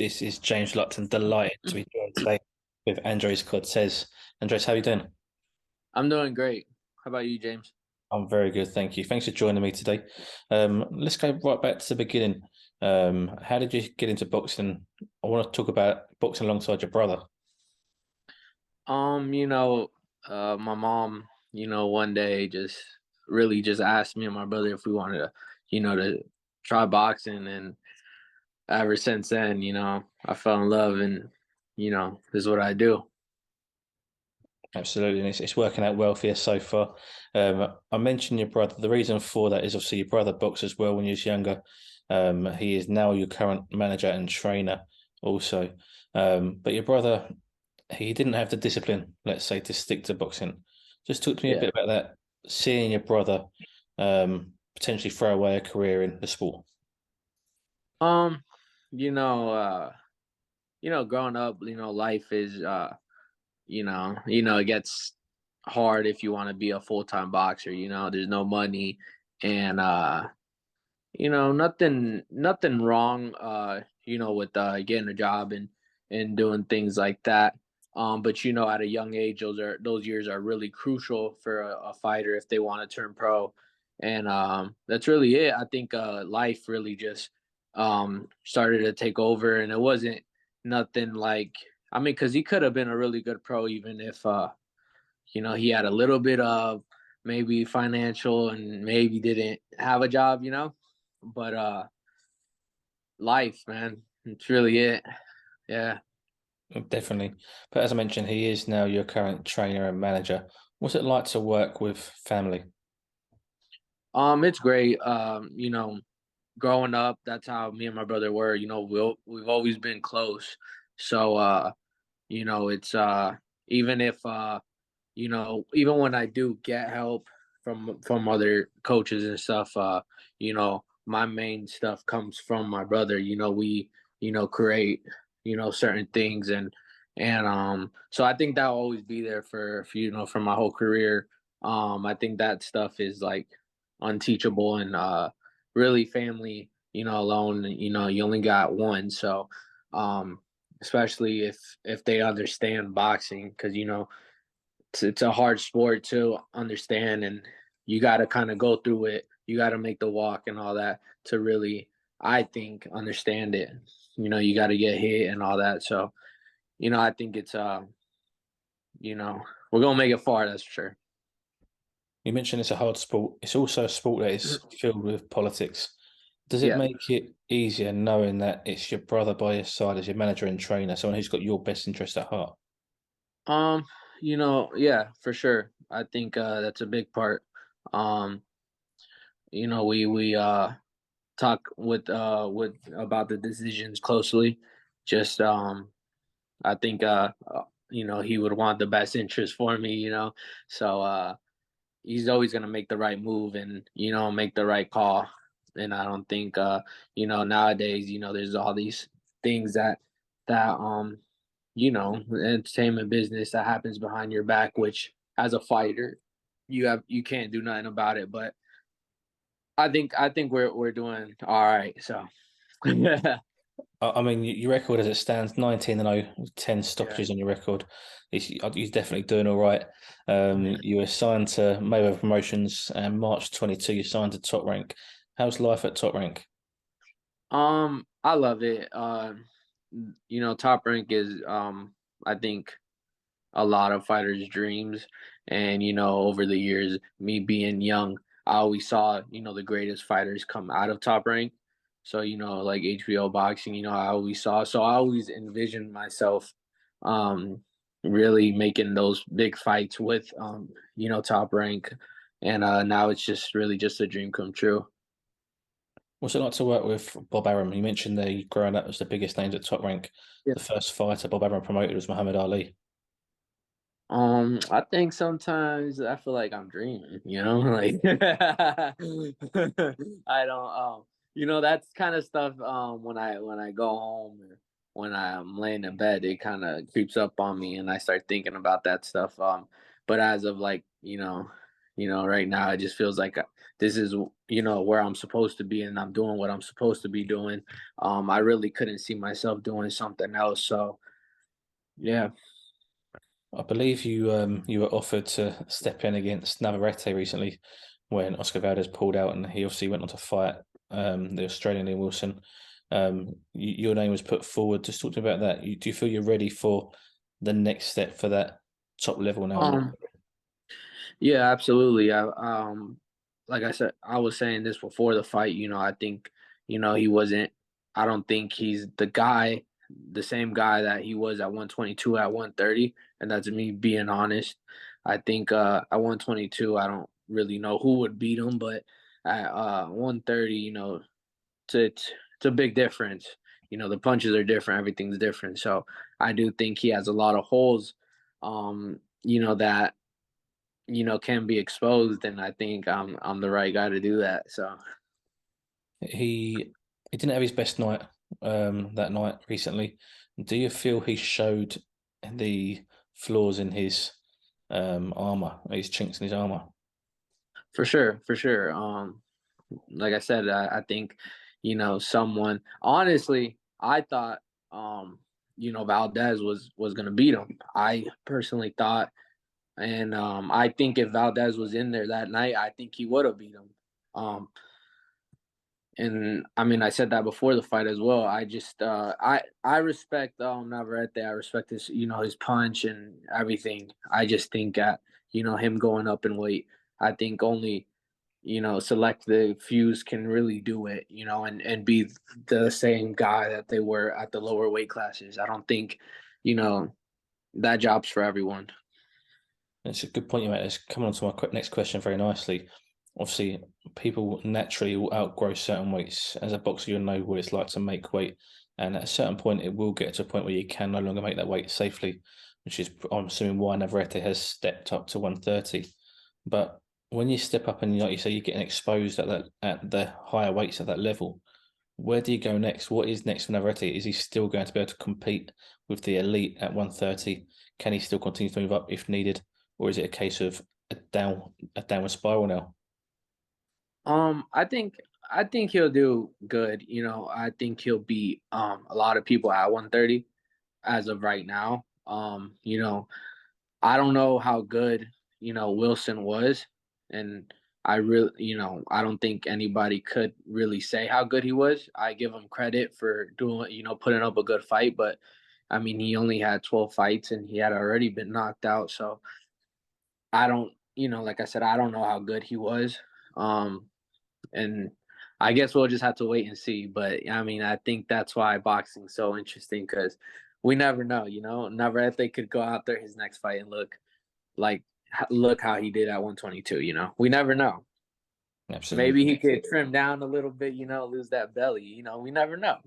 This is James Lupton, delighted to be joined today with Andres Cortes. Andres, how are you doing? I'm doing great. How about you, James? I'm very good, thank you. Thanks for joining me today. Let's go right back to the beginning. How did you get into boxing? I want to talk about boxing alongside your brother. Um, you know, my mom, one day just really just asked me and my brother if we wanted to try boxing, and ever since then, I fell in love, and this is what I do. Absolutely, and it's working out well for you so far. I mentioned your brother. The reason for that is obviously your brother boxed as well when he was younger. He is now your current manager and trainer also. But your brother, he didn't have the discipline, let's say, to stick to boxing. Just talk to me a Yeah. bit about that, seeing your brother potentially throw away a career in the sport. Um, you know, growing up, life is it gets hard if you want to be a full-time boxer. There's no money, and nothing wrong, with getting a job and doing things like that. But at a young age, those years are really crucial for a fighter if they want to turn pro. And that's really it. I think life really just started to take over, and it wasn't nothing like, I mean, because he could have been a really good pro even if he had a little bit of maybe financial and maybe didn't have a job. But life, man, it's really it. Yeah. Definitely. But as I mentioned, he is now your current trainer and manager. What's it like to work with family? It's great. Growing up, that's how me and my brother were. We've always been close. So it's even if even when I do get help from other coaches and stuff, my main stuff comes from my brother. We create certain things, and so I think that'll always be there for my whole career. I think that stuff is like unteachable, and really family, alone, you only got one. So um especially if they understand boxing, because it's a hard sport to understand, and you got to kind of go through it. You got to make the walk and all that to really, I think, understand it. You got to get hit and all that. So I think it's you know we're gonna make it far, that's for sure. You mentioned it's a hard sport. It's also a sport that is filled with politics. Does it Yeah. make it easier knowing that it's your brother by your side as your manager and trainer, someone who's got your best interest at heart? um yeah, for sure. I think that's a big part. um we talk with about the decisions closely. Just I think he would want the best interest for me, so he's always going to make the right move, and make the right call. And I don't think nowadays, there's all these things that entertainment business that happens behind your back, which as a fighter you can't do nothing about it. But I think we're doing all right, so yeah. I mean, your record as it stands, 19-0, 10 Yeah. stoppages on your record. He's definitely doing all right. You were signed to Mayweather Promotions, and March 22, you signed to Top Rank. How's life at Top Rank? I love it. Top rank is I think a lot of fighters' dreams. And over the years, me being young, I always saw the greatest fighters come out of Top Rank. So like HBO boxing, I always saw. So I always envisioned myself, um, really making those big fights with Top Rank, and now it's just really just a dream come true. What's it like to work with Bob Arum? You mentioned that you growing up as the biggest names at Top Rank. Yeah. The first fighter Bob Arum promoted was Muhammad Ali. I think sometimes I feel like I'm dreaming, like I don't, that's kind of stuff. When I go home, or when I'm laying in bed, it kind of creeps up on me, and I start thinking about that stuff. But as of like, Right now it just feels like this is where I'm supposed to be, and I'm doing what I'm supposed to be doing. I really couldn't see myself doing something else. So yeah. I believe you were offered to step in against Navarrete recently when Oscar Valdez pulled out, and he obviously went on to fight the Australian Lee Wilson. Your name was put forward. Just talk to me about that. Do you feel you're ready for the next step for that top level now? Um. Yeah, absolutely. Like I said, I was saying this before the fight. I think, he wasn't. I don't think he's the same guy that he was at 122 at 130, and that's me being honest. I think at 122, I don't really know who would beat him, but at 130, it's a big difference. The punches are different, everything's different. So I do think he has a lot of holes. That can be exposed, and I think I'm the right guy to do that. So He didn't have his best night that night recently. Do you feel he showed the flaws in his armor, his chinks in his armor? for sure, for sure. Like I said, I think someone honestly, I thought Valdez was gonna beat him. I personally thought, and I think if Valdez was in there that night, I think he would have beat him. Um, And I mean, I said that before the fight as well. I just I respect Navarrete. I respect his his punch and everything. I just think that him going up in weight. I think only selective fews can really do it. And be the same guy that they were at the lower weight classes. I don't think you know that job's for everyone. It's a good point you made. It's coming on to my next question very nicely. Obviously, people naturally will outgrow certain weights. As a boxer, you'll know what it's like to make weight, and at a certain point, it will get to a point where you can no longer make that weight safely, which is, I'm assuming, why Navarrete has stepped up to 130. But when you step up and, like you say, you're getting exposed at the higher weights at that level, where do you go next? What is next for Navarrete? Is he still going to be able to compete with the elite at 130? Can he still continue to move up if needed? Or is it a case of a downward spiral now? I think he'll do good. I think he'll beat a lot of people at 130 as of right now. I don't know how good, Wilson was, and I really, I don't think anybody could really say how good he was. I give him credit for doing, putting up a good fight, but I mean, he only had 12 fights and he had already been knocked out, so I don't, like I said, I don't know how good he was. Um, and I guess we'll just have to wait and see. But I mean, I think that's why boxing's so interesting because we never know. Navarrete could go out there his next fight and like look how he did at 122. We never know. Maybe he Absolutely. could trim down a little bit. Lose that belly. We never know.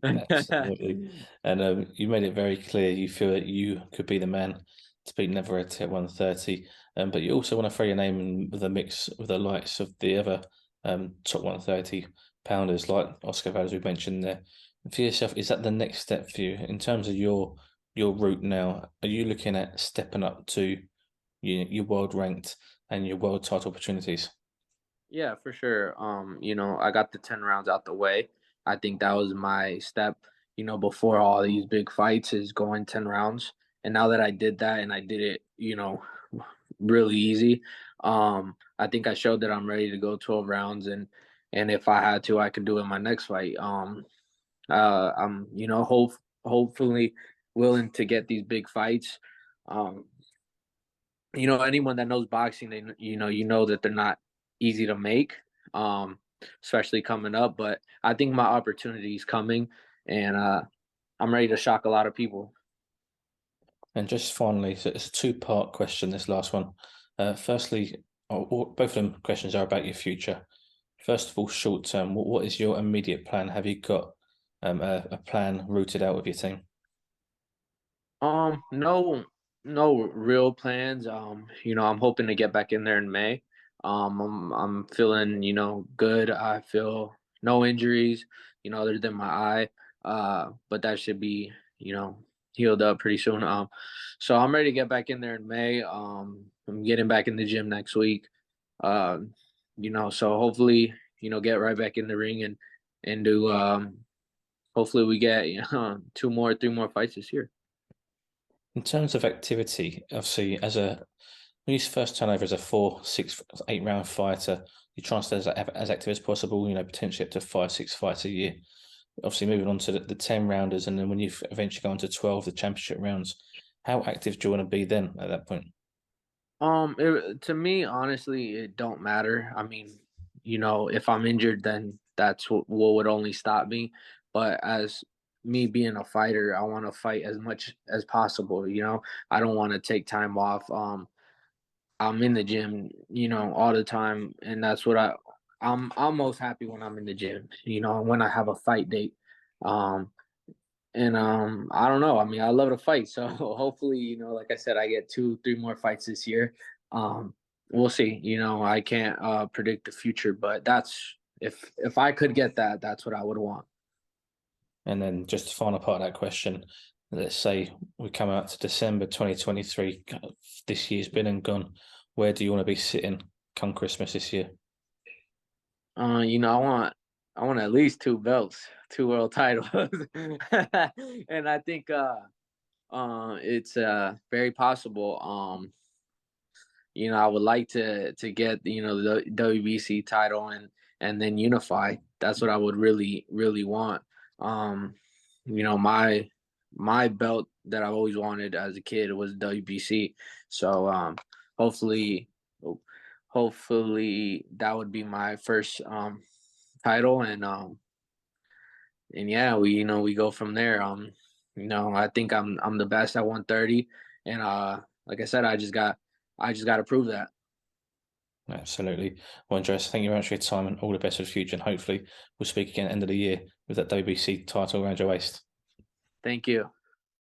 Absolutely. And you made it very clear you feel that you could be the man to beat Navarrete at 130. But you also want to throw your name in with a mix with the likes of the other top 130 pounders like Oscar Valdez we mentioned there. For yourself, is that the next step for you in terms of your route now? Are you looking at stepping up to your world ranked and your world title opportunities? Yeah, for sure. I got the 10 rounds out the way. I think that was my step, before all these big fights is going 10 rounds. And now that I did that and I did it, really easy, I think I showed that I'm ready to go 12 rounds and if I had to, I could do it in my next fight. I'm, hopefully willing to get these big fights. Um, anyone that knows boxing, they you know that they're not easy to make, um, especially coming up. But I think my opportunity is coming, and I'm ready to shock a lot of people. And just finally, so it's a two-part question, this last one. Firstly, both of them questions are about your future. First of all, short term, what is your immediate plan? Have you got a plan rooted out with your team? No, no real plans. I'm hoping to get back in there in May. I'm feeling, good. I feel no injuries, other than my eye. But that should be, healed up pretty soon. So I'm ready to get back in there in May. I'm getting back in the gym next week. Um, so hopefully, get right back in the ring and do. Hopefully, we get 3 more fights this year. In terms of activity, obviously, when you first turn over as a 4, 6, 8 round fighter, you try and stay as active as possible. Potentially up to 5, 6 fights a year. Obviously, moving on to the 10 rounders, and then when you eventually go on to 12, the championship rounds. How active do you want to be then at that point? To me, honestly, it don't matter. I mean, if I'm injured, then that's what would only stop me. But as me being a fighter, I want to fight as much as possible. I don't want to take time off. I'm in the gym, all the time, and that's what I'm most happy when I'm in the gym. When I have a fight date. Um, and I don't know. I mean, I love to fight, so hopefully, like I said, I get 2, 3 more fights this year. Um, we'll see. I can't predict the future, but that's if I could get that, that's what I would want. And then just the final part of that question, let's say we come out to December 2023, this year's been and gone. Where do you want to be sitting come Christmas this year? I want at least 2 belts, 2 world titles, and I think it's very possible. I would like to get the WBC title and then unify. That's what I would really really want. Um, my belt that I've always wanted as a kid was WBC. So hopefully, hopefully that would be my first title and yeah, we go from there. I think I'm the best at 130, and like I said, I just got to prove that. Absolutely. Well, Andres, thank you very much for your time and all the best for the future. And hopefully we'll speak again at the end of the year with that WBC title around your waist. Thank you.